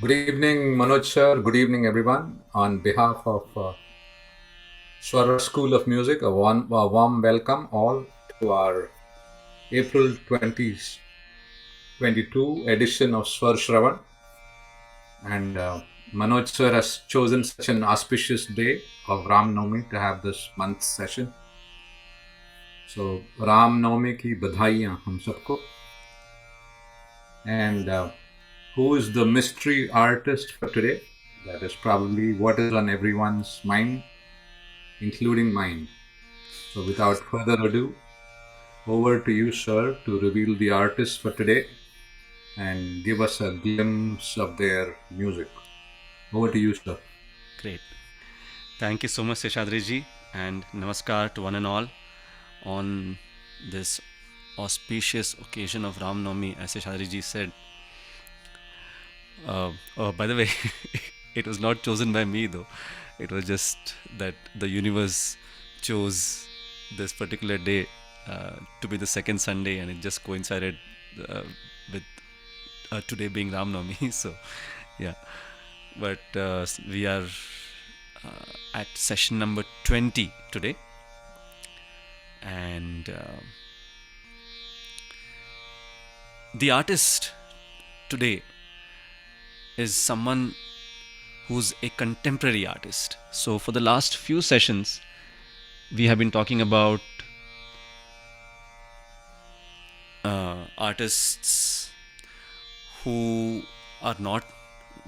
Good evening, Manoj sir. Good evening, everyone. On behalf of Swar School of Music, a warm welcome all to our April 2022 edition of Swar Shravan. And Manoj sir has chosen such an auspicious day of Ram Navami to have this month's session. So Ram Navami ki badhaiyan hum sabko. And who is the mystery artist for today? That is probably what is on everyone's mind, including mine. So, without further ado, over to you, sir, to reveal the artist for today and give us a glimpse of their music. Over to you, sir. Great. Thank you so much, Seshadri and namaskar to one and all on this auspicious occasion of Ram Navami, as Seshadri said. By the way, it was not chosen by me though. It was just that the universe chose this particular day to be the second Sunday, and it just coincided with today being Ram Navami. So, yeah. But we are at session number 20 today, and the artist today is someone who's a contemporary artist. So for the last few sessions we have been talking about artists who are not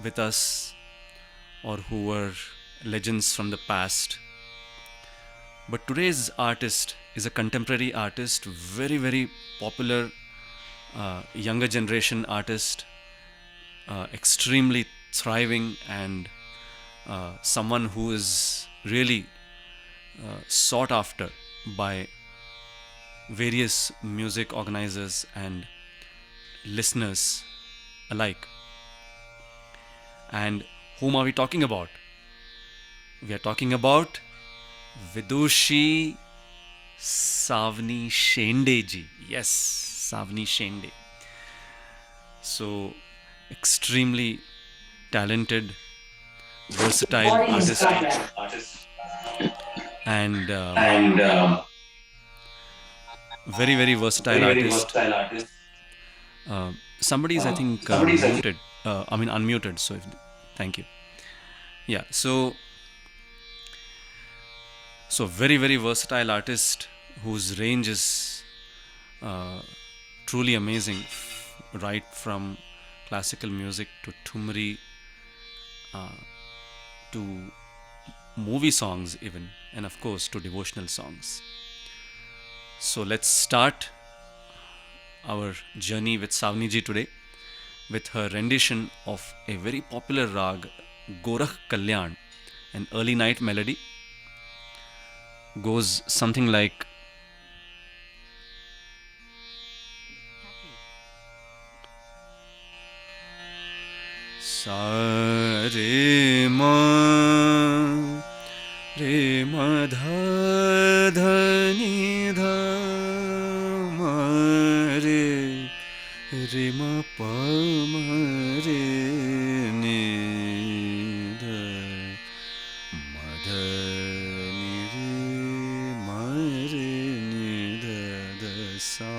with us or who were legends from the past. But today's artist is a contemporary artist, very, very popular younger generation artist, extremely thriving, and someone who is really sought after by various music organizers and listeners alike. And whom are we talking about? We are talking about Vidushi Saavni Shende ji. Yes, Saavni Shende. So, extremely talented, versatile artist, and very, very versatile artist. Somebody is, I think, muted. Unmuted. So, thank you. Yeah. So very, very versatile artist whose range is truly amazing, right from classical music to thumri to movie songs even, and of course to devotional songs. So let's start our journey with Saavni ji today with her rendition of a very popular rag, Gorakh Kalyan, an early night melody. Goes something like Sa re ma dha dha ni dha ma re ma pa ma re ni dha ma dha ni re ma re ni dha dha sa.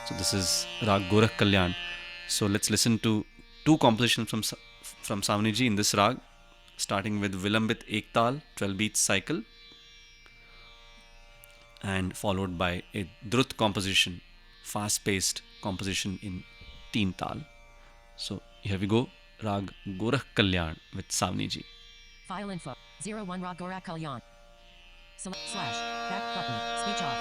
So this is Rag Gorakh Kalyan. So let's listen to two compositions from Saavni ji in this rag, starting with Vilambit Ektal 12 beats cycle, and followed by a Drut composition, fast-paced composition in Teen Tal. So here we go, Rag Gorakh Kalyan with Saavni ji. File info 01 Rag Gorakh Kalyan. Select / back button, speech off.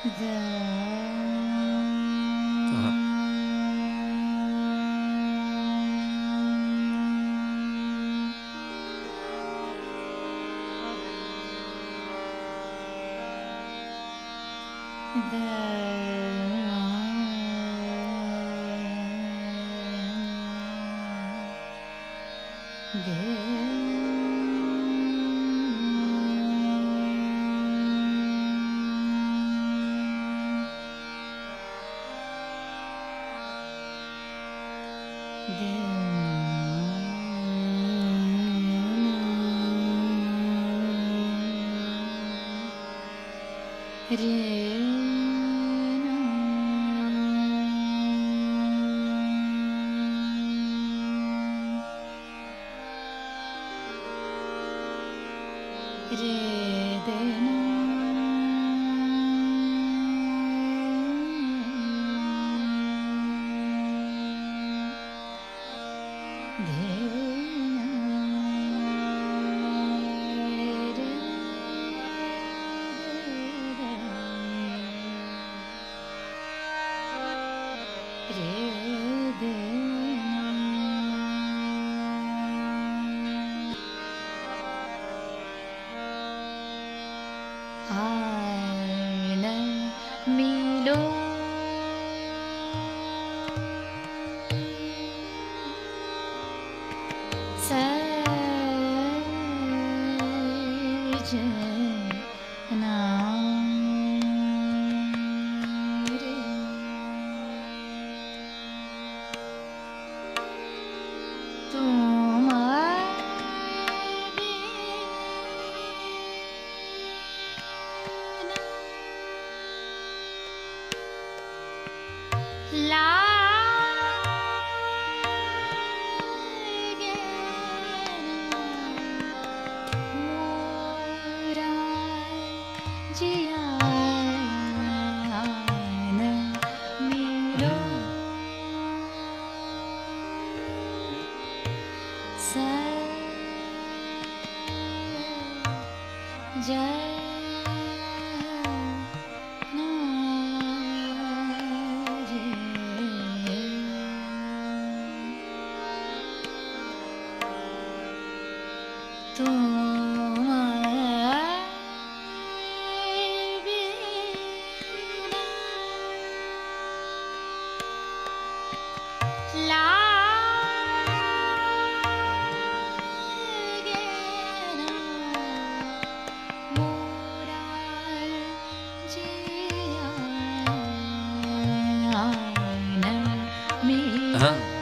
Uh-huh. Uh-huh. Uh-huh.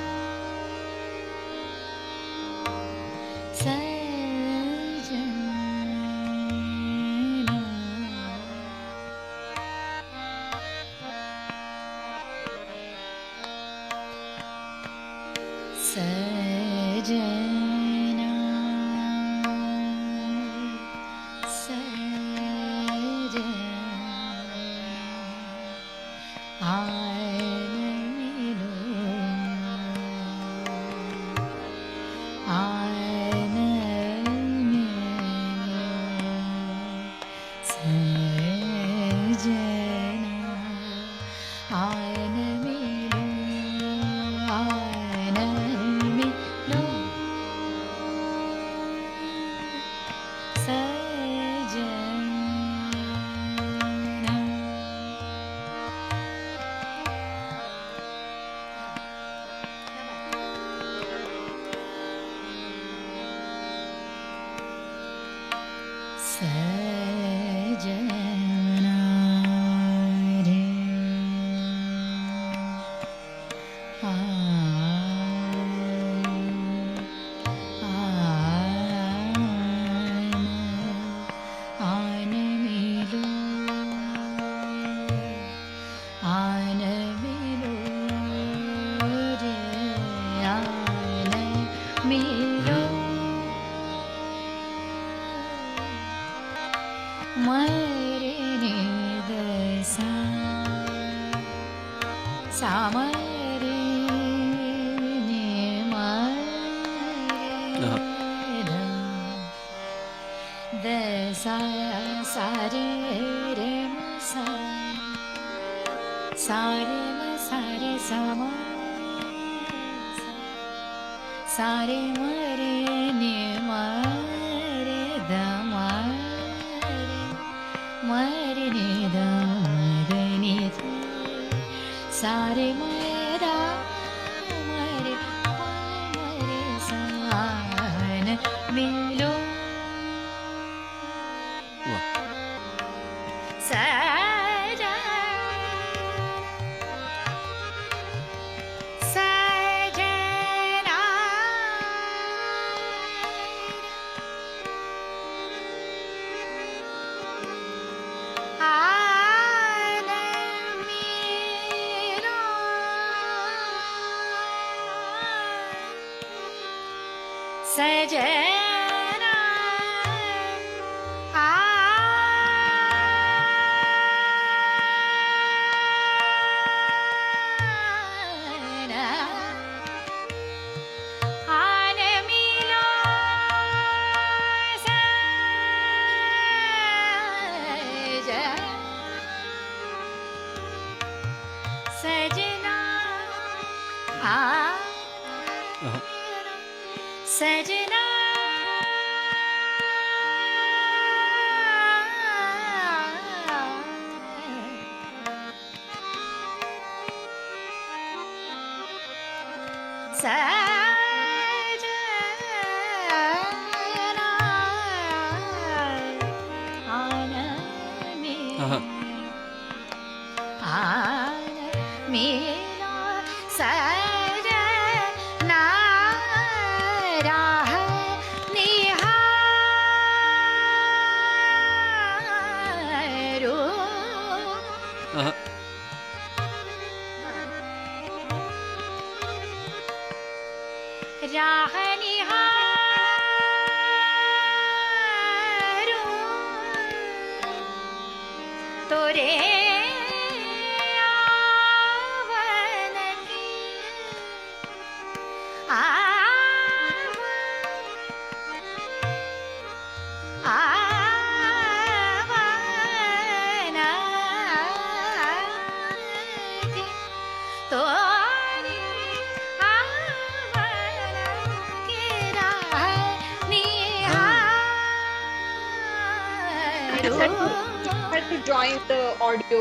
सारे म सारे सम सारे मरे नि मरे the मरे नि the नि सारे मरा मरे मरे सान मिलो वाह. सजना सजना आनमीरा सजना आनमीरा सजना Uh-huh. सजना सजना आनमी Uh-huh. मेरा सजना राह निहारो Uh-huh. राह निहारो तोरे आवन की आवन की तोरे आवन की राह निहारो Had to join the audio.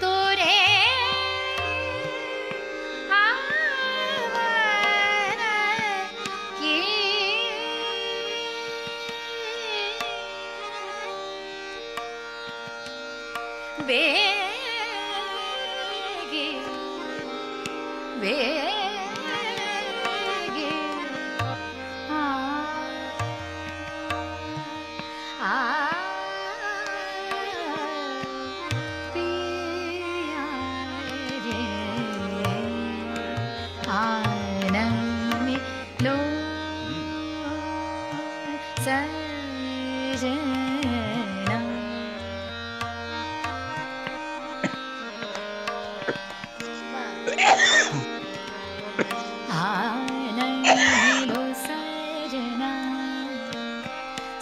तोरे आवन की बेगी बेगी पिया रे आनमी लो सजना आनमी लो सजना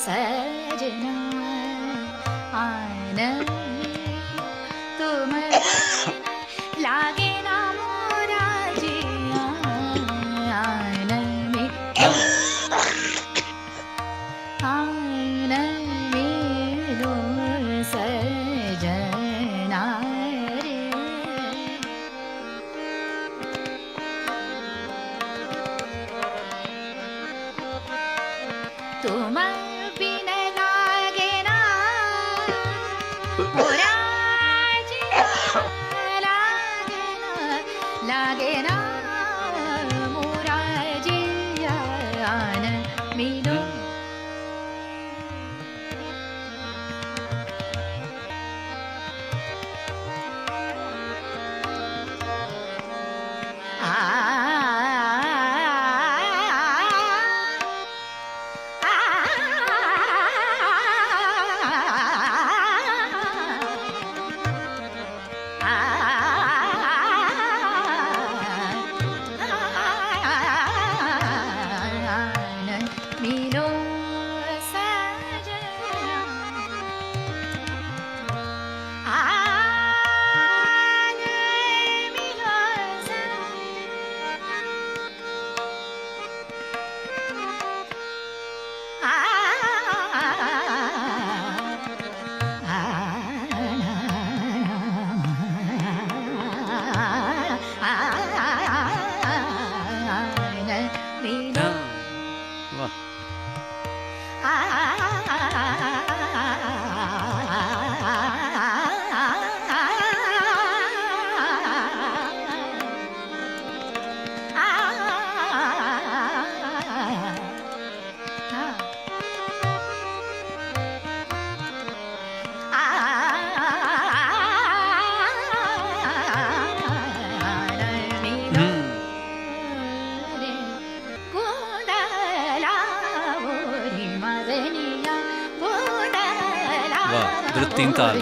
सजना आनमी तुम लागे ना मोरा जिया आनमी आनमी लो सजना रे तुम बिन लागे ना मोरा जिया लागे ना इधर 3 ताल.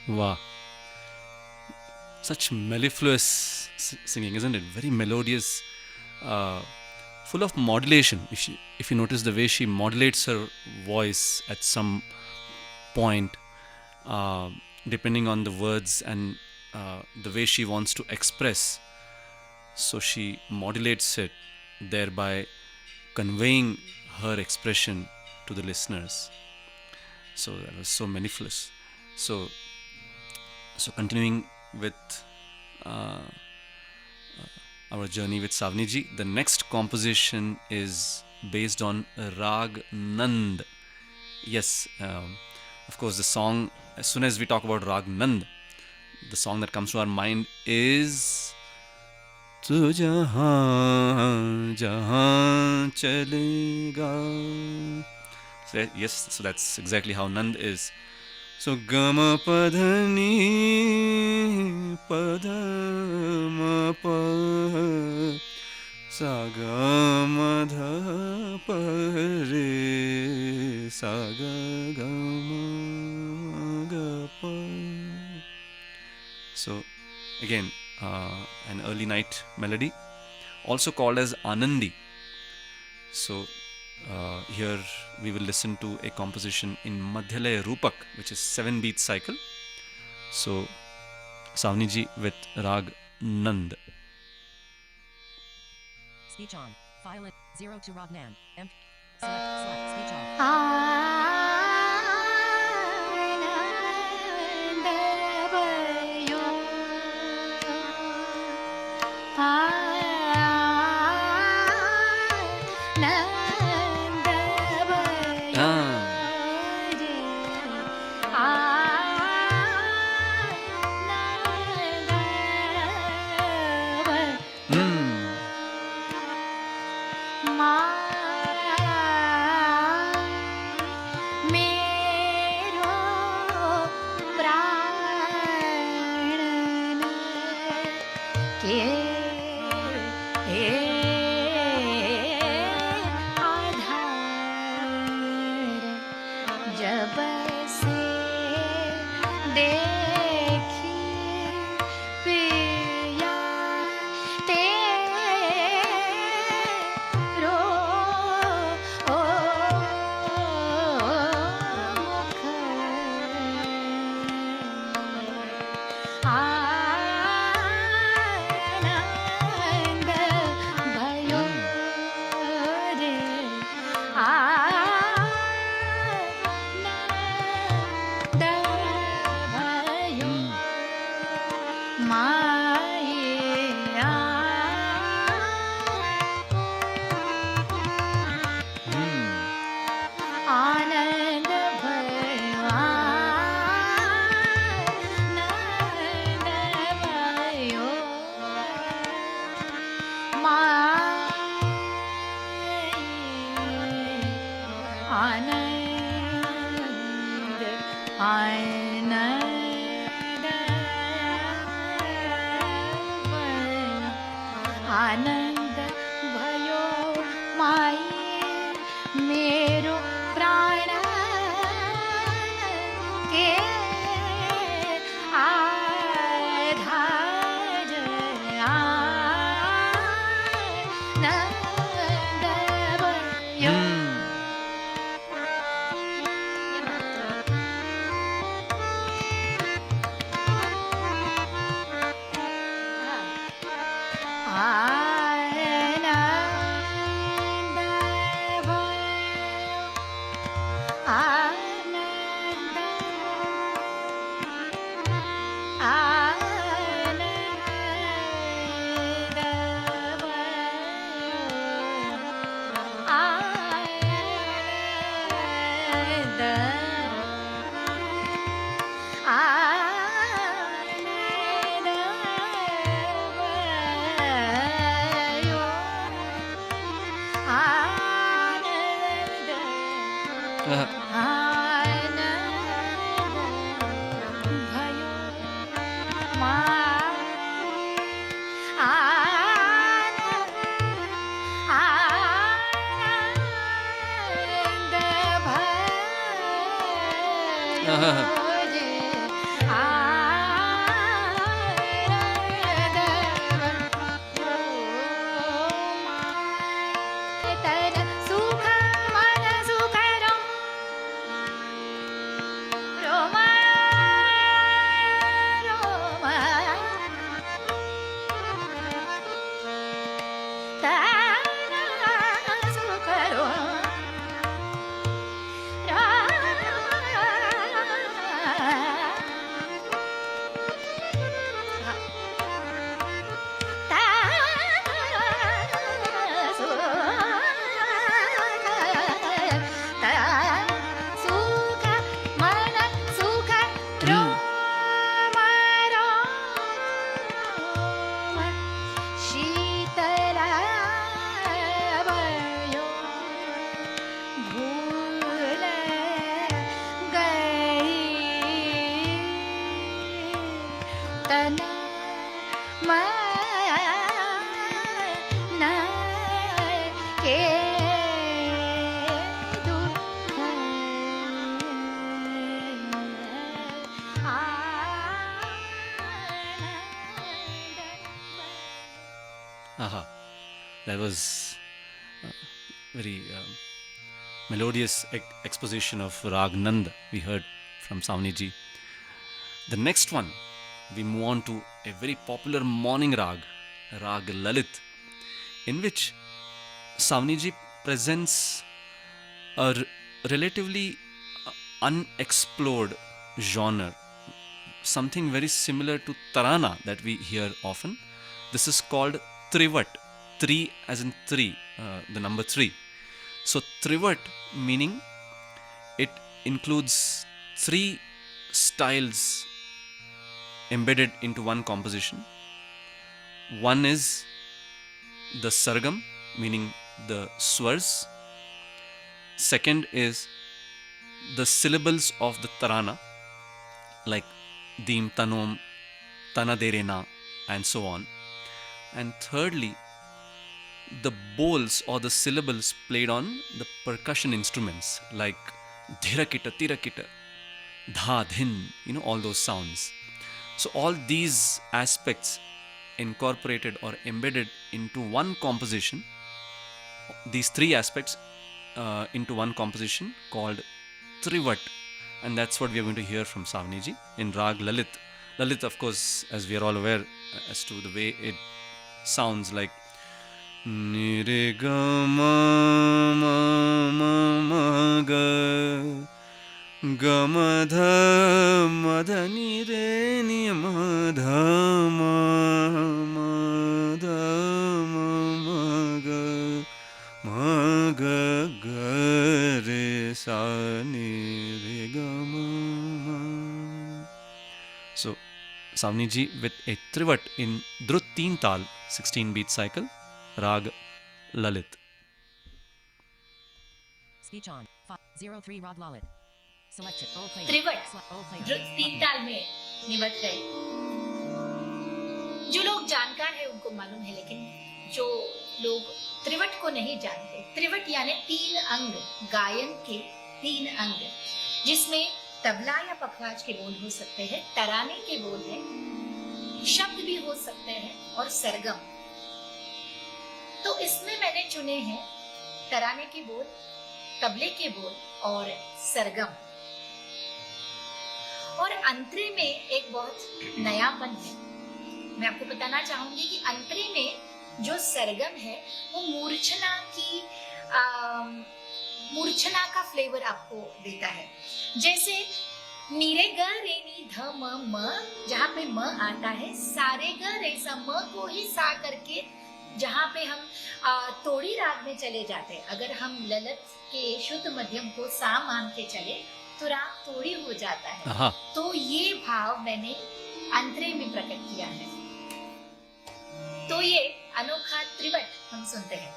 Wow. Such mellifluous singing, isn't it? Very melodious, uh, full of modulation. If you notice the way she modulates her voice at some point, uh, depending on the words and the way she wants to express, so she modulates it, thereby conveying her expression to the listeners. So that was so mellifluous. So, so continuing with uh, our journey with Saavni ji, the next composition is based on Rag Nand. Yes, of course, the song, as soon as we talk about Rag Nand, the song that comes to our mind is Tu jahan jahan chalega. So, yes, so that's exactly how Nand is. So Gama Padhani Padma Pa Saga Madha Pare Saga Gama Gapa. So again, an early night melody, also called as Anandi. So here we will listen to a composition in Madhyalaya Rupak, which is 7-beat cycle. So Saavni ji with Rag Nand. Speech on. File it. 0 to Ragnan. Select. Speech off. na ma na ke du Aha, that was very melodious exposition of Rag Nand we heard from Saavni ji. The next one, we move on to a very popular morning rag, Rag Lalit, in which Saavni ji presents a relatively unexplored genre, something very similar to Tarana that we hear often. This is called Trivat, three as in three, the number three. So Trivat meaning it includes three styles embedded into one composition. One is the sargam, meaning the swars. Second is the syllables of the tarana, like dim, tanom, tanaderena, and so on. And thirdly, the bowls or the syllables played on the percussion instruments like dhirakita, tirakita, dha, dhin, all those sounds. So all these aspects incorporated or embedded into one composition, these three aspects into one composition called Trivat, and that's what we are going to hear from Saavni ji in Rag Lalit. Lalit, of course, as we are all aware as to the way it sounds, like Nire ga ma ma ma ma ga ga ma dha ma dha ni re ni ma dha ma dha ma ga ga re sa ni re ga ma. So Saavni ji with a trivat in Drut Teen Tal 16 beat cycle, Rag Lalit. Speech on. 03 Rag Lalit. Selected. O player. Trivat O player. द्रुत तीन ताल में निबद्ध है. जो लोग जानकार है उनको मालूम है, लेकिन जो लोग त्रिवट को नहीं जानते, त्रिवट यानी तीन अंग, गायन के तीन अंग, जिसमें तबला या पखवाज के बोल हो सकते हैं, तराने के बोल है, शब्द भी हो सकते हैं और सरगम. तो इसमें मैंने चुने हैं तराने के बोल, तबले के बोल और सरगम. और अंतरे में एक बहुत नयापन है. मैं आपको बताना चाहूंगी कि अंतरे में जो सरगम है वो मूर्छना का फ्लेवर आपको देता है. जैसे नीरे ग रे नी ध म म, जहाँ पे म आता है, सारे ग रे सा म को ही सा करके जहाँ पे हम तोड़ी राग में चले जाते हैं. अगर हम ललित के शुद्ध मध्यम को सा मान के चले तो राग तोड़ी हो जाता है. तो ये भाव मैंने अंतरे में प्रकट किया है. तो ये अनोखा त्रिवट हम सुनते हैं.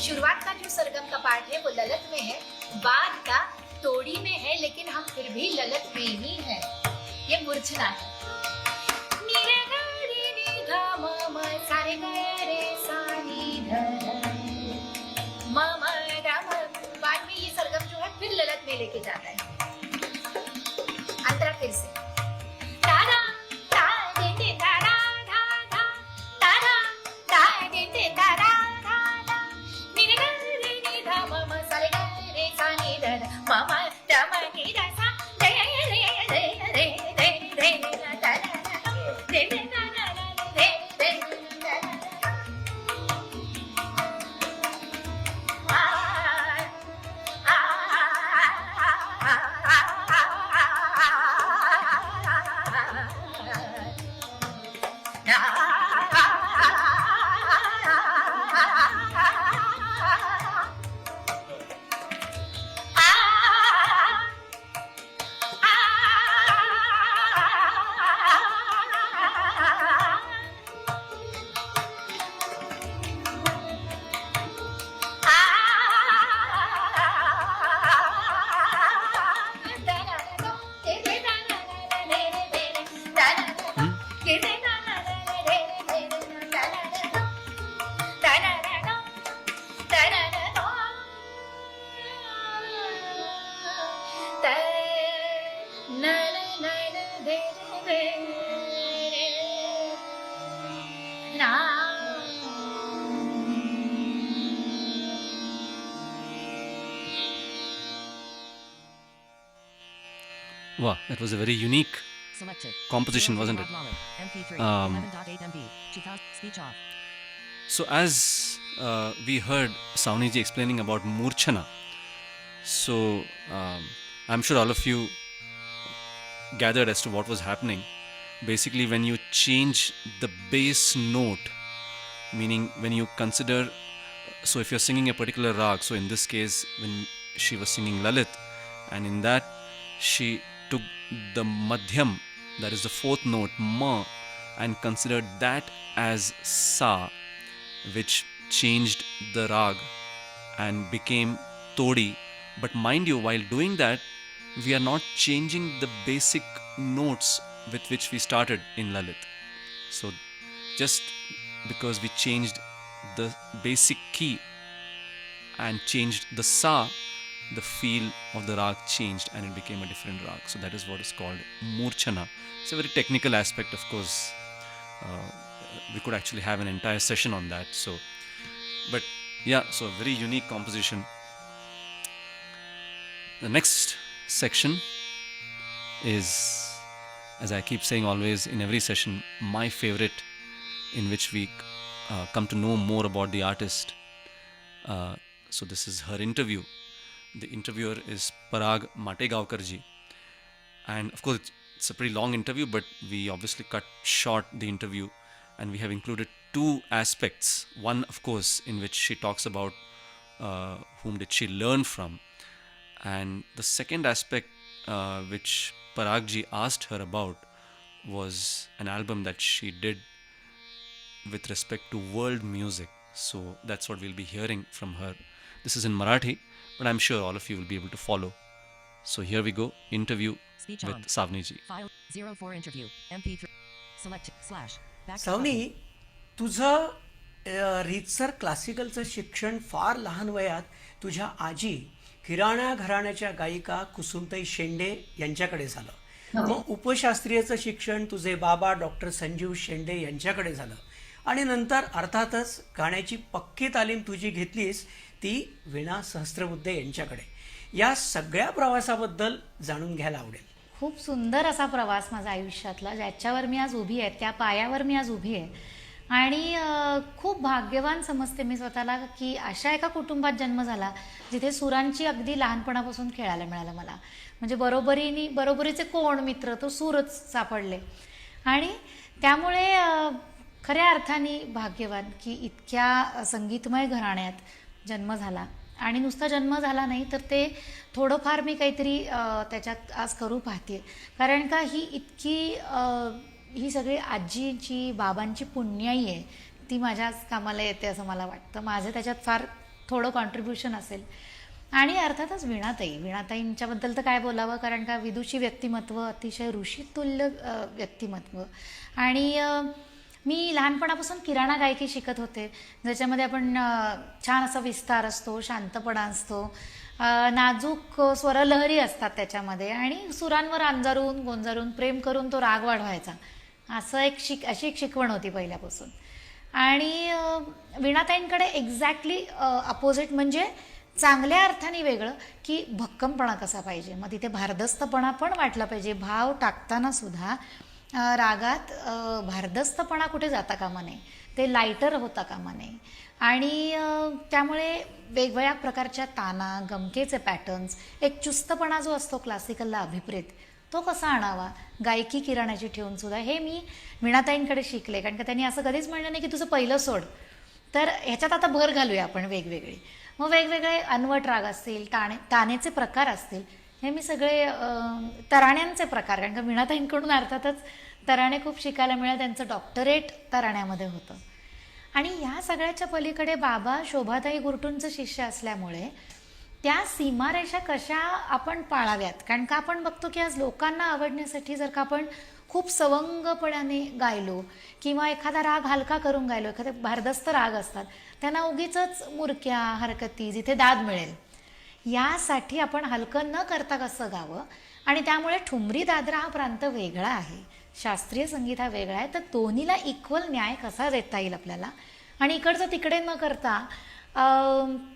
शुरुआत का जो सरगम का पार्ट है वो ललित में है, बाद का तोड़ी में है, लेकिन हम फिर भी ललित में ही है। ये मूर्छना है। नी रे गा रे नी धा म म सा रे गा रे सा नी धा म म गा म। बाद में ये सरगम जो है फिर ललित में लेके जाता है। अंतरा फिर से तारा ता दे दे तारा धा धा तारा ता दे दे तारा धा धा नी रे गा रे नी धा म म सा रे गा रे सा नी धा म म धा म नी धा सा रे रे रे रे रे रे रे ता रे रे ता रे रे रे Wow, that was a very unique Selected. composition, 0 wasn't Rob it? Lalo. MP3. Um, 11.8 MB. 2000. Speech off. So as we heard Saavni ji explaining about Murchana, so I'm sure all of you gathered as to what was happening. Basically, when you change the bass note, meaning when you consider, so if you're singing a particular rag, so in this case, when she was singing Lalit, and in that she took the madhyam, that is the fourth note, ma, and considered that as sa, which changed the rag and became todi. But mind you, while doing that, we are not changing the basic notes with which we started in Lalit. So just because we changed the basic key and changed the sa, the feel of the rag changed and it became a different rag. So that is what is called murchana. It's a very technical aspect, of course. We could actually have an entire session on that. So, but yeah, so a very unique composition. The next section is, as I keep saying always in every session, my favorite, in which we come to know more about the artist. So this is her interview. The interviewer is Parag Mategaokarji. And of course, it's a pretty long interview, but we obviously cut short the interview and we have included two aspects. One, of course, in which she talks about whom did she learn from. And the second aspect which Paragji asked her about was an album that she did with respect to world music. So that's what we'll be hearing from her. This is in Marathi, but I'm sure all of you will be able to follow. So here we go, interview Speech with on. Saavni ji. File 04 interview. MP3. Select slash. Back to Savni, button. तुझं रीतसर क्लासिकलचं शिक्षण फार लहान वयात तुझ्या आजी किराणा घराण्याच्या गायिका कुसुमताई शेंडे यांच्याकडे झालं. मग उपशास्त्रीयचं शिक्षण तुझे बाबा डॉक्टर संजीव शेंडे यांच्याकडे झालं आणि नंतर अर्थातच गाण्याची पक्की तालीम तुझी घेतलीस ती वीणा सहस्त्रबुद्धे यांच्याकडे. या सगळ्या प्रवासाबद्दल जाणून घ्यायला आवडेल. खूप सुंदर असा प्रवास माझा आयुष्यातला, ज्याच्यावर मी आज उभी आहे, त्या पायावर मी आज उभी आहे. आणि खूप भाग्यवान समजते मी स्वतःला की अशा एका कुटुंबात जन्म झाला जिथे सुरांची अगदी लहानपणापासून खेळायला मिळालं मला. म्हणजे बरोबरीचे कोण मित्र, तो सूरच सापडले. आणि त्यामुळे खऱ्या अर्थाने भाग्यवान की इतक्या संगीतमय घराण्यात जन्म झाला. आणि नुसता जन्म झाला नाही तर ते थोडंफार मी काहीतरी त्याच्यात आज करू पाहते. कारण का ही सगळी आजीची बाबांची पुण्याई आहे, ती माझ्याच कामाला येते असं मला वाटतं. माझं त्याच्यात फार थोडं कॉन्ट्रीब्युशन असेल. आणि अर्थातच वीणाताईंच्याबद्दल तर काय बोलावं, कारण का विदुषी व्यक्तिमत्व, अतिशय ऋषितुल्य व्यक्तिमत्व. आणि मी लहानपणापासून किराणा गायकी शिकत होते, ज्याच्यामध्ये आपण छान असा विस्तार असतो, शांतपणा असतो, नाजूक स्वरलहरी असतात त्याच्यामध्ये, आणि सुरांवर अंजारून गोंजारून प्रेम करून तो राग वाढवायचा, असं अशी एक शिकवण होती पहिल्यापासून. आणि वीणाताईंकडे एक्झॅक्टली अपोजिट, म्हणजे चांगल्या अर्थाने वेगळं, की भक्कमपणा कसा पाहिजे. मग तिथे भारदस्तपणा पण वाटला पाहिजे. भाव टाकताना सुद्धा रागात भारदस्तपणा कुठे जाता कामा नये, ते लाईटर होता कामा नये. आणि त्यामुळे वेगवेगळ्या प्रकारच्या ताना, गमकेचे पॅटर्न्स, एक चुस्तपणा जो असतो क्लासिकलला अभिप्रेत, तो कसा आणावा गायकी किराण्याची ठेवून सुद्धा, हे मी वीणाताईंकडे शिकले. कारण का त्यांनी असं कधीच म्हणलं नाही की तुझं पहिलं सोड. तर ह्याच्यात आता भर घालूया आपण वेगवेगळे. मग वेगवेगळे अनवट राग असतील, तानेचे प्रकार असतील, हे मी सगळे तराण्यांचे प्रकार, कारण का वीणाताईंकडून अर्थातच तराणे खूप शिकायला मिळाले. त्यांचं डॉक्टरेट तराण्यामध्ये होतं. आणि ह्या सगळ्याच्या पलीकडे बाबा शोभाताई गुरटूंचं शिष्य असल्यामुळे त्या सीमारेषा कशा आपण पाळाव्यात. कारण का आपण बघतो की आज लोकांना आवडण्यासाठी जर का आपण खूप सवंगपणाने गायलो किंवा एखादा राग हलका करून गायलो, एखादे भारदस्त राग असतात त्यांना उगीचच मुरक्या हरकती, जिथे दाद मिळेल, यासाठी आपण हलकं न करता कसं गावं. आणि त्यामुळे ठुमरी दादरा हा प्रांत वेगळा आहे, शास्त्रीय संगीत हा वेगळा आहे. तर दोन्हीला इक्वल न्याय कसा देता येईल आपल्याला, आणि इकडचं तिकडे न करता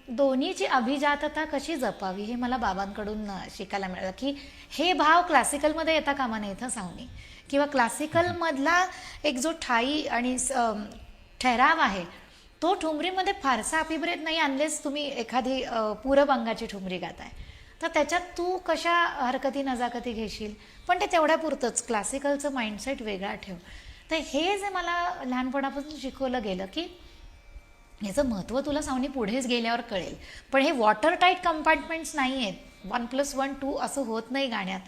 दोन्हीची अभिजातता कशी जपावी, हे मला बाबांकडून शिकायला मिळालं. की हे भाव क्लासिकलमध्ये येता कामा नये इथं सावनी, किंवा क्लासिकलमधला एक जो ठाई आणि ठहराव आहे तो ठुमरीमध्ये फारसा अभिप्रेत नाही, अनलेस तुम्ही एखादी पूरब अंगाची ठुमरी गाताय, तर त्याच्यात तू कशा हरकती नजाकती घेशील. पण ते तेवढ्या पुरतंच, क्लासिकलचं माइंडसेट वेगळा ठेव. तर हे जे मला लहानपणापासून शिकवलं गेलं की ह्याचं महत्त्व तुला सावनी पुढेच गेल्यावर कळेल. पण हे वॉटर टाईट कंपार्टमेंट्स नाही आहेत, 1+1 2 असं होत नाही गाण्यात.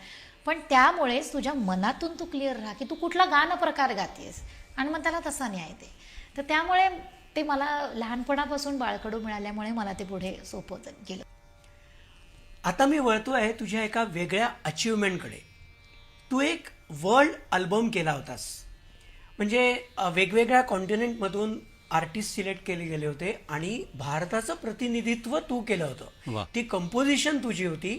पण त्यामुळेच तुझ्या मनातून तू क्लिअर राहा की तू कुठला गाणं प्रकार गातेस, आणि मग त्याला तसा न्याय दे. तर त्यामुळे ते मला लहानपणापासून बाळकडू मिळाल्यामुळे मला ते पुढे सोपं गेलं. आता मी वळतो आहे तुझ्या एका वेगळ्या अचिव्हमेंटकडे. तू एक वर्ल्ड अल्बम केला होतास, म्हणजे वेगवेगळ्या कॉन्टिनेंटमधून आर्टिस्ट सिलेक्ट केले गेले होते आणि भारताचं प्रतिनिधित्व तू केलं होतं. वा. ती कंपोजिशन तुझी होती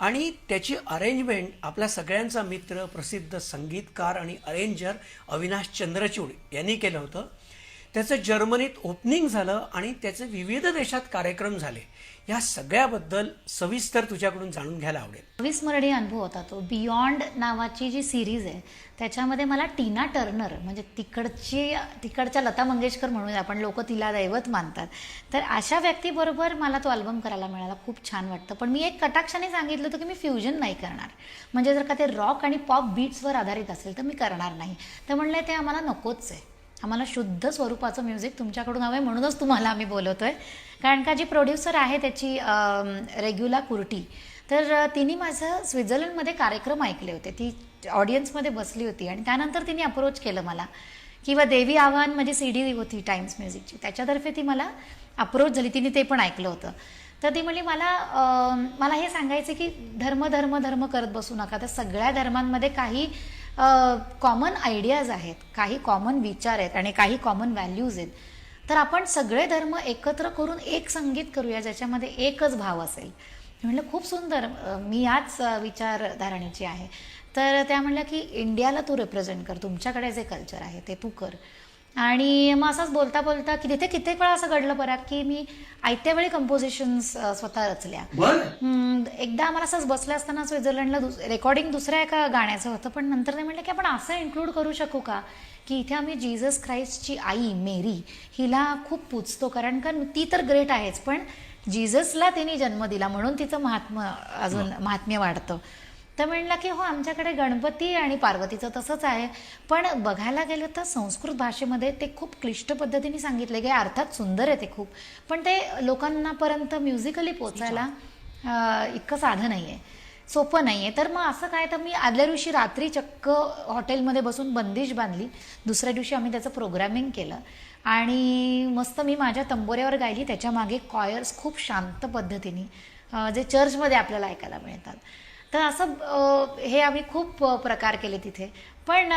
आणि त्याची अरेंजमेंट आपला सगळ्यांचा मित्र, प्रसिद्ध संगीतकार आणि अरेंजर अविनाश चंद्रचूड यांनी केलं होतं. त्याचं जर्मनीत ओपनिंग झालं आणि त्याचे विविध देशात कार्यक्रम झाले. या सगळ्याबद्दल सविस्तर तुझ्याकडून जाणून घ्यायला आवडेल. अविस्मरणीय अनुभव होता तो. बियॉन्ड नावाची जी सिरीज आहे त्याच्यामध्ये मला टीना टर्नर, म्हणजे तिकडच्या लता मंगेशकर म्हणून आपण लोक तिला दैवत मानतात, तर अशा व्यक्तीबरोबर मला तो अल्बम करायला मिळाला. खूप छान वाटतं. पण मी एक कटाक्षाने सांगितलं होतं की मी फ्युजन नाही करणार, म्हणजे जर का ते रॉक आणि पॉप बीट्सवर आधारित असेल तर मी करणार नाही. तर म्हणलं ते आम्हाला नकोच आहे, आम्हाला शुद्ध स्वरूपाचं म्युझिक तुमच्याकडून हवं आहे, म्हणूनच तुम्हाला आम्ही बोलवतोय. कारण का जी प्रोड्युसर आहे त्याची रेग्युला कुर्टी, तर तिने माझं स्वित्झर्लंडमध्ये कार्यक्रम ऐकले होते. ती ऑडियन्समध्ये बसली होती आणि त्यानंतर तिने अप्रोच केलं मला, किंवा देवी आव्हान माझी CD होती टाइम्स म्युझिकची, त्याच्यातर्फे ती मला अप्रोच झाली. तिने ते पण ऐकलं होतं. तर ती म्हणली मला हे सांगायचं की धर्म धर्म धर्म करत बसू नका. तर सगळ्या धर्मांमध्ये काही कॉमन आयडियाज आहेत, काही कॉमन विचार आहेत आणि काही कॉमन व्हॅल्यूज आहेत. तर आपण सगळे धर्म एकत्र करून एक संगीत करूया ज्याच्यामध्ये एकच भाव असेल. म्हटलं खूप सुंदर, मी याच विचारधारणेची आहे. तर त्या म्हणल्या की इंडियाला तू रिप्रेझेंट कर, तुमच्याकडे जे कल्चर आहे ते तू कर. आणि मग असंच बोलता बोलता की तिथे कित्येक वेळा असं घडलं बरं की मी आयत्या वेळी कंपोजिशन्स स्वतः रचल्या. एकदा आम्हाला असंच बसलं असताना स्वित्झर्लंडला रेकॉर्डिंग दुसऱ्या एका गाण्याचं होतं, पण नंतर ते म्हटलं की आपण असं इन्क्लूड करू शकू का की इथे आम्ही जीसस ख्राइस्टची आई मेरी हिला खूप पूजतो, कारण का ती तर ग्रेट आहेच, पण जीससला तिने जन्म दिला म्हणून तिचं महात्म्य वाढतं. तर म्हणलं की हो, आमच्याकडे गणपती आणि पार्वतीचं तसंच आहे, पण बघायला गेलं तर संस्कृत भाषेमध्ये ते खूप क्लिष्ट पद्धतीने सांगितले गे. अर्थात सुंदर आहे ते खूप, पण ते लोकांनापर्यंत म्युझिकली पोचायला इतकं साधं नाही आहे. सोपं नाही आहे. तर मग असं काय, तर मी आदल्या दिवशी रात्री चक्क हॉटेलमध्ये बसून बंदिश बांधली. दुसऱ्या दिवशी आम्ही त्याचं प्रोग्रामिंग केलं आणि मस्त मी माझ्या तंबोऱ्यावर गायली. त्याच्या मागे कॉयर्स खूप शांत पद्धतीने जे चर्चमध्ये आपल्याला ऐकायला मिळतात. तर असं हे आम्ही खूप प्रकार केले तिथे. पण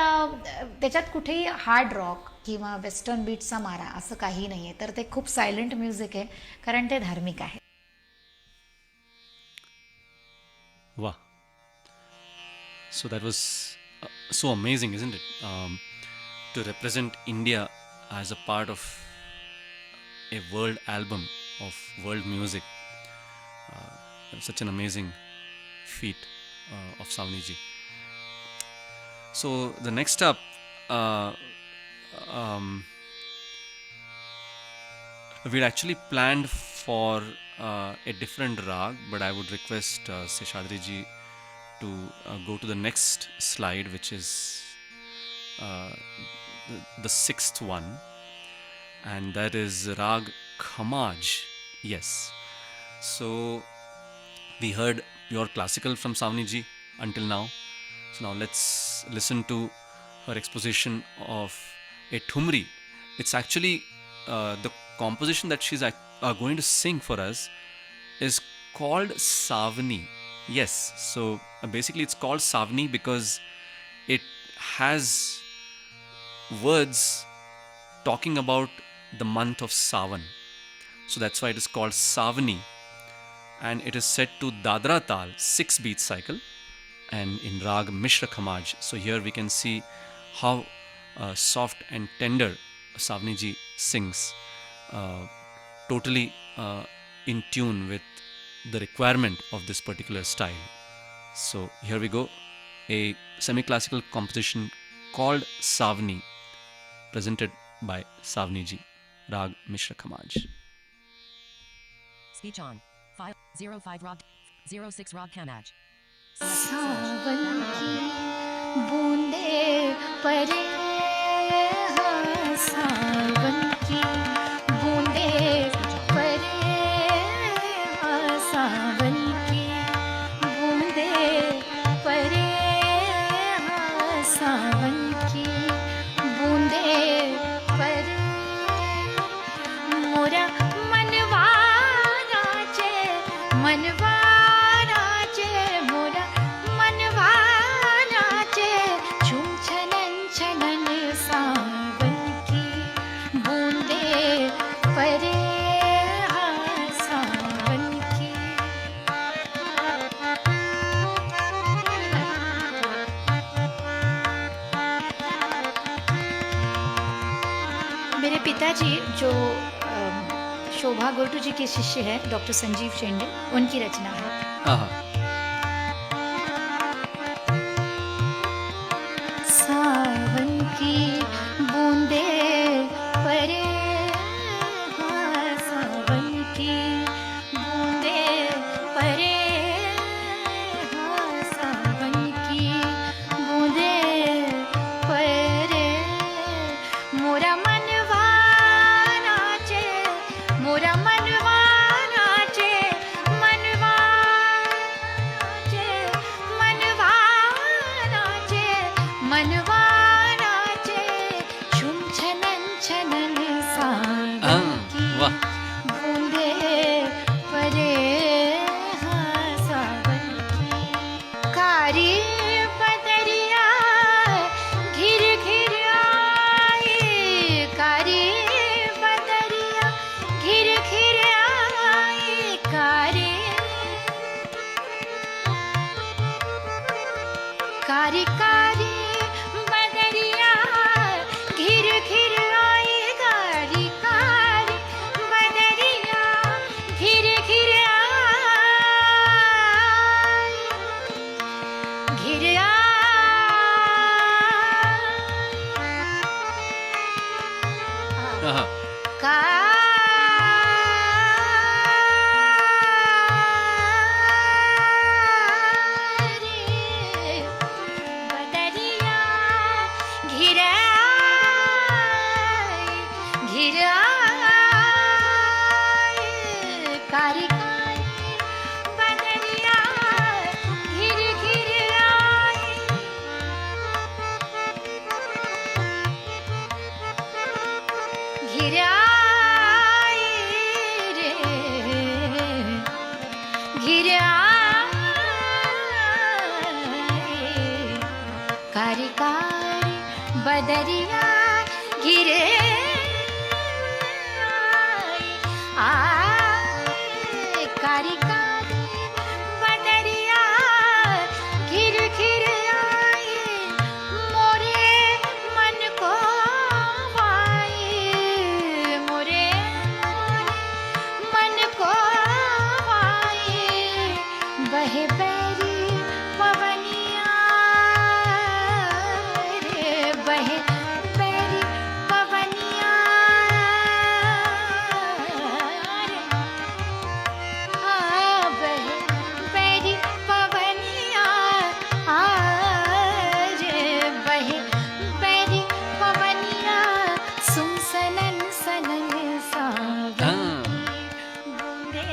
त्याच्यात कुठेही हार्ड रॉक किंवा वेस्टर्न बीट्सचा मारा असं काही नाही आहे. तर ते खूप सायलेंट म्युझिक आहे, कारण ते धार्मिक आहे. Wow. So that was so amazing, isn't it? To represent India as a part of a world album of world music. Such an amazing feat of Saavni ji. So the next up, uh, um, we'd actually planned for a different rag, but I would request Seshadri ji to go to the next slide, which is uh, the sixth one, and that is rag Khamaj. Yes. So we heard pure classical from Saavni ji until now. So now let's listen to her exposition of a thumri. It's actually the composition that she's going to sing for us is called Saavni. Yes, so basically it's called Saavni because it has words talking about the month of Savan. So that's why it is called Saavni, and it is set to Dadra Tal, 6-beat cycle, and in Rag Mishra Khamaj. So here we can see how soft and tender Saavni ji sings, totally in tune with the requirement of this particular style. So here we go, a semi-classical composition called Saavni, presented by Saavni ji, Rag Mishra Khamaj. Speech on. File 05 Rog 06 Rog Kanaj. सावन की बूंदे परे हाँ, सावन की बूंदे परे हाँ, सावन की बूंदे परे हाँ, सावन की बूंदे परे मोरा मनवा नाचे मनवा नाचे मोरा मनवा नाचे झूम छनन छनन सावन की बूंदे परे हाँ, सावन की मेरे पिताजी जो शोभा गोटू जी के शिष्य है डॉक्टर संजीव शेंडे, उनकी रचना है. सावन की बूंदे परे हाँ, सावन की बूंदे परे हाँ, सावन की बूंदे परे मोरा मनवा नाचे मोरा मनवा नाचे मनवा नाचे मनवा नाचे मनवा नाचे झूम छनन छनन सावन की वाह. बूंदे परे हाँ, सावन की कारी बदरिया घिर घिर आई कारी बदरिया घिर घिर आई कारी कारी कारी बदरिया घिर घिर आई कारी कारी बदरिया घिर घिर आई घिर आई कारी बदरिया घिर आई घिर आई कारी कारी बदरिया घिर्याई रे घिर्याई कारी कारी बदरिया घिरे कारी कारी बदरिया घिर घिर आई मोरे मन को वाई मोरे मन को वाई बहे बैरी पवनिया रे बहे बैरी पवनिया रे बहे बैरी पवनिया रे बहे बैरी पवनिया सुन सनन सनन सावन बूंदे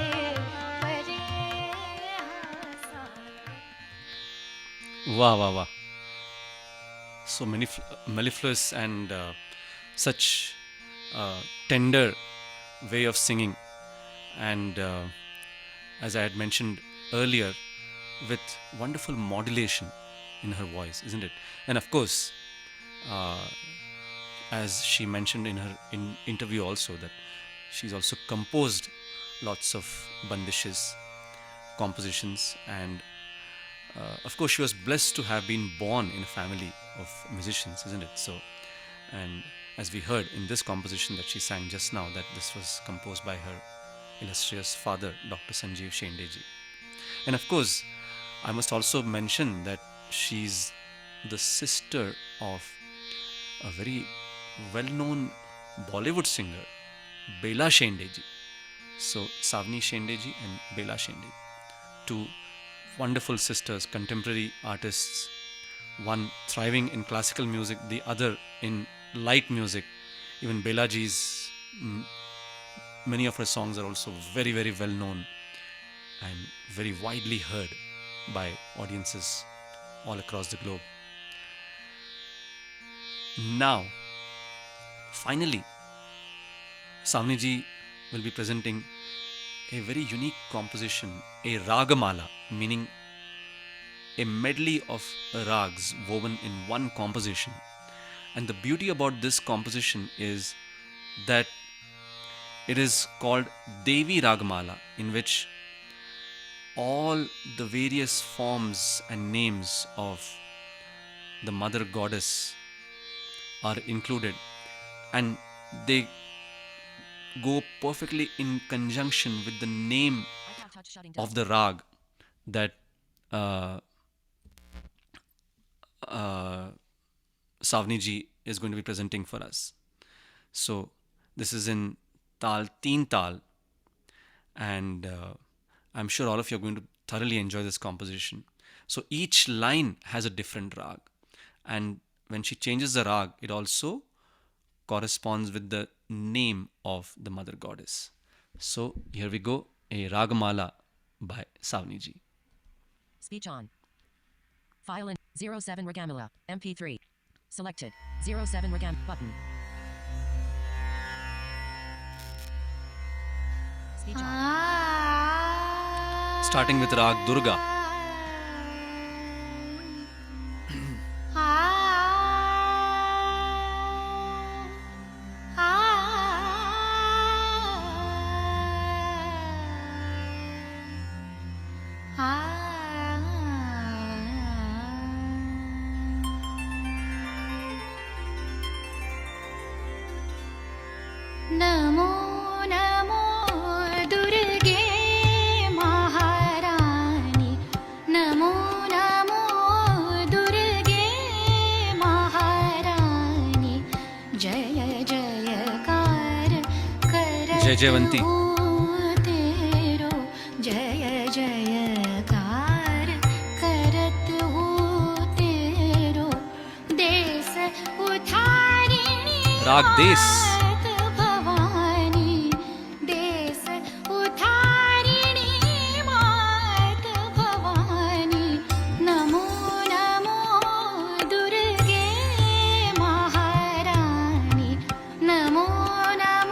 परे Wow, wow, wow. So many mellifluous and such tender way of singing. And as I had mentioned earlier, with wonderful modulation in her voice, isn't it? And of course, as she mentioned in her interview also, that she's also composed lots of bandishes, compositions, and of course she was blessed to have been born in a family of musicians, isn't it? So, and as we heard in this composition that she sang just now, that this was composed by her illustrious father, Dr. Sanjeev Shende ji. And of course, I must also mention that she's the sister of a very well-known Bollywood singer, Bela Shende ji. So, Saavni Shende ji and Bela Shende, two wonderful sisters, contemporary artists, one thriving in classical music, the other in light music. Even Bela ji's many of her songs are also very, very well known and very widely heard by audiences all across the globe. Now, finally, Saavni ji will be presenting a very unique composition, a ragamala, meaning a medley of rags woven in one composition. And the beauty about this composition is that it is called Devi Ragamala, in which all the various forms and names of the mother goddess are included, and they go perfectly in conjunction with the name of the rag that Saavni ji is going to be presenting for us. So this is in Tal Teen Tal, and I'm sure all of you are going to thoroughly enjoy this composition. So each line has a different rag, and when she changes the rag, it also corresponds with the name of the mother goddess. So here we go, a ragamala by Saavni ji. Speech on. File in 07 Ragamala, MP3. Selected. 07 Ragam button. Speech on. Starting with rag Durga. Namo Namo दुर्गे महारानी नमो नमो दुर्गे महारानी जय जयकार करत जय जयवंती। हो तेरो जय जयकार करत हो तेरो देश उधारिणी राग देश। भवानी देश उधारिणी मात भवानी नमो नमो दुर्गे महारानी नमो नमो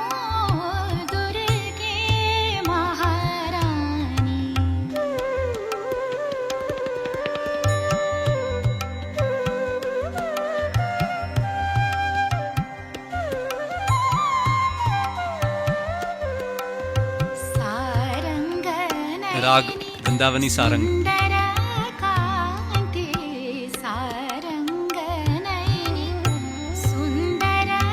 राग वृंदावनी सारंग. सुन्दरकान्ते सारङ्गनयनि सुन्दरकान्ते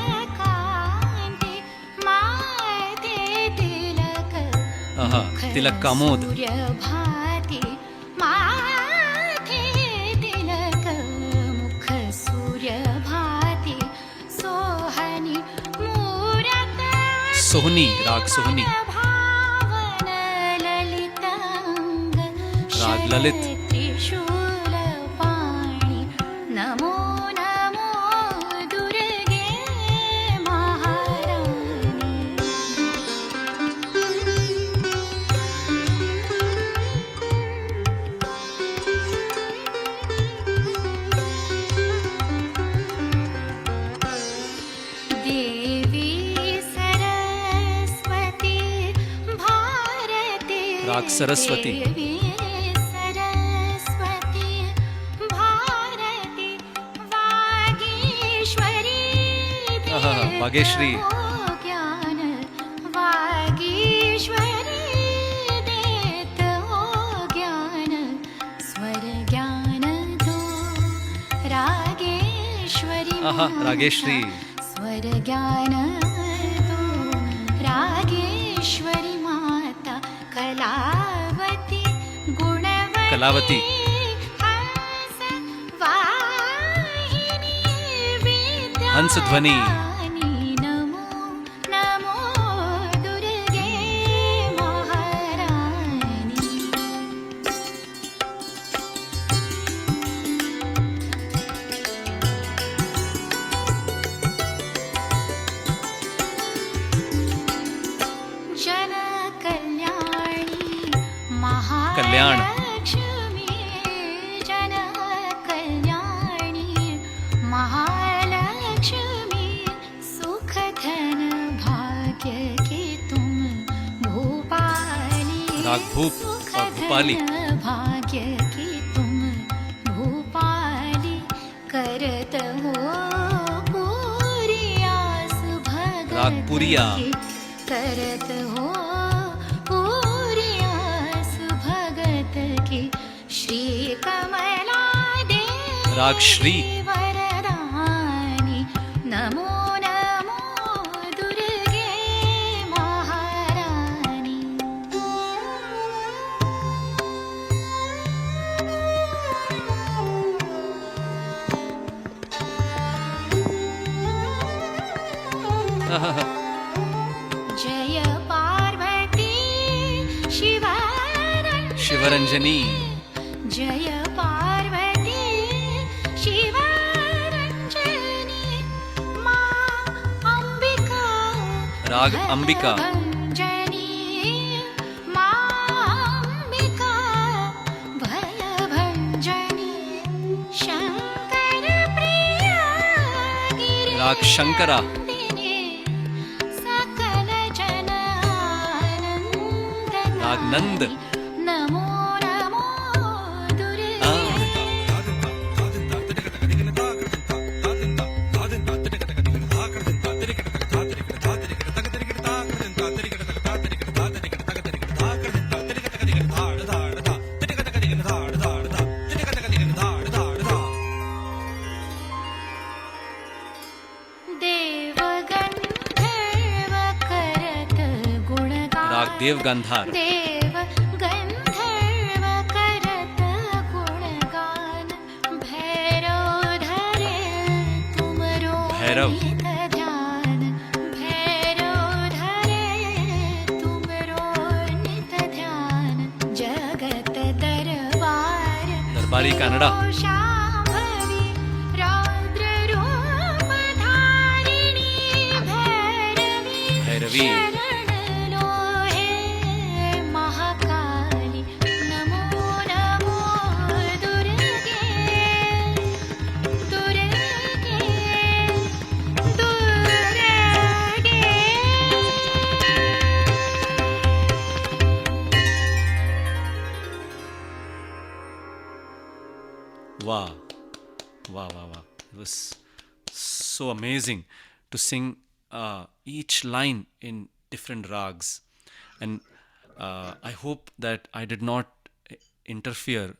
माते तिलक आहा, तिलक कामोद. सूर्यभाति माथे तिलक मुख सूर्यभाति सोहनि मूरत सोहनी, राग सोहनी. भावन ललितांग राग ललित. त्रिशूल पाणि नमो नमो दुर्गे महारानी. देवी सरस्वती भारती राग सरस्वती. देवी सरस्वती भारती वागीश्वरी आहा, वागेश्वरी. देवो ज्ञान वागीश्वरी देत हो ज्ञान स्वर ज्ञान दो रागेश्वरी आहा, रागेश्वरी. स्वर ज्ञान दो रागेश्वरी माता कलावती गुणवती कलावती. हंस वाहिनी विद्या हंस ध्वनि. नमो नमो दुर्गे महारानी. जन कल्याणी कल्याण. महालक्ष्मी जन कल्याणी महालक्ष्मी सुख धन भाग्य की तुम भूपाली राग भूप सुख और भूपाली. धन भाग्य की तुम भूपाली करत हो पूरी आस भगत राग पुरिया. की करत हो पूरी आस भगत की श्री कमला देवी राग श्री. वरदानी नमो नमो दुर्गे महारानी. आहा, जय पार्वती शिवरंजनी. जय पार्वती शिवरंजनी मा अंबिका राग अंबिका. भयभंजनी मा अंबिका भयभंजनी शंकर प्रिया राग शंकरा. सकल जन आनंद राग नंद. नमो नमो दुर्गे. देवगंधर्व करत गुणगान राग देव गांधार. देव गंधर्व करत गुणगान भैरव धरे तुमरो भैरव. नित ध्यान भैरव धरे तुमरो नित ध्यान जगत दरबार दरबारी कन्नड़ा. शांभवी रौद्र रूप धारिणी भैरवी भैरवी. शरण लो हे महाकाली नमो नमो दुर्गे दुर्गे दुर्गे. Wow. Wow, wow, wow. It was so amazing to sing each line in different rags. And I hope that I did not interfere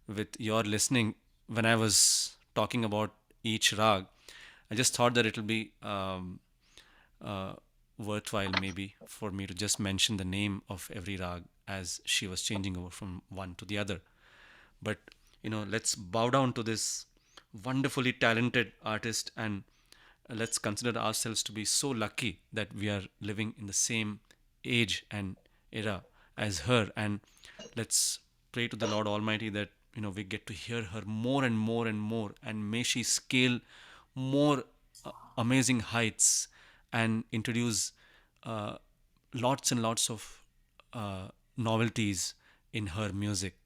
with your listening when I was talking about each rag. I just thought that it'll be uh, worthwhile maybe for me to just mention the name of every rag as she was changing over from one to the other. But let's bow down to this wonderfully talented artist, and let's consider ourselves to be so lucky that we are living in the same age and era as her. And let's pray to the Lord Almighty that we get to hear her more and more and more, and may she scale more amazing heights and introduce uh, lots and lots of novelties in her music,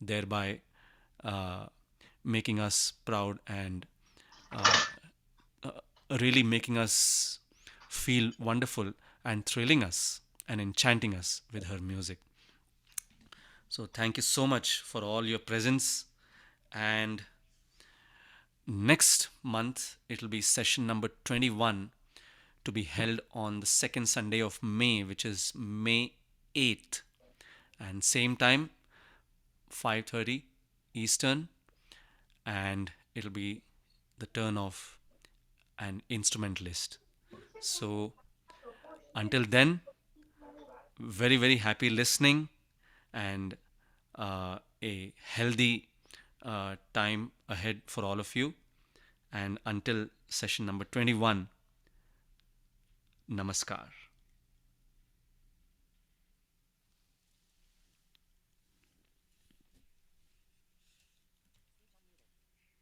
thereby uh, making us proud and really making us feel wonderful and thrilling us and enchanting us with her music. So, thank you so much for all your presence. And next month, it'll be session number 21 to be held on the second Sunday of May, which is May 8th. And same time, 5:30 Eastern, and it'll be the turn of an instrumentalist. So until then, very, very happy listening, and a healthy time ahead for all of you. And until session number 21, namaskar.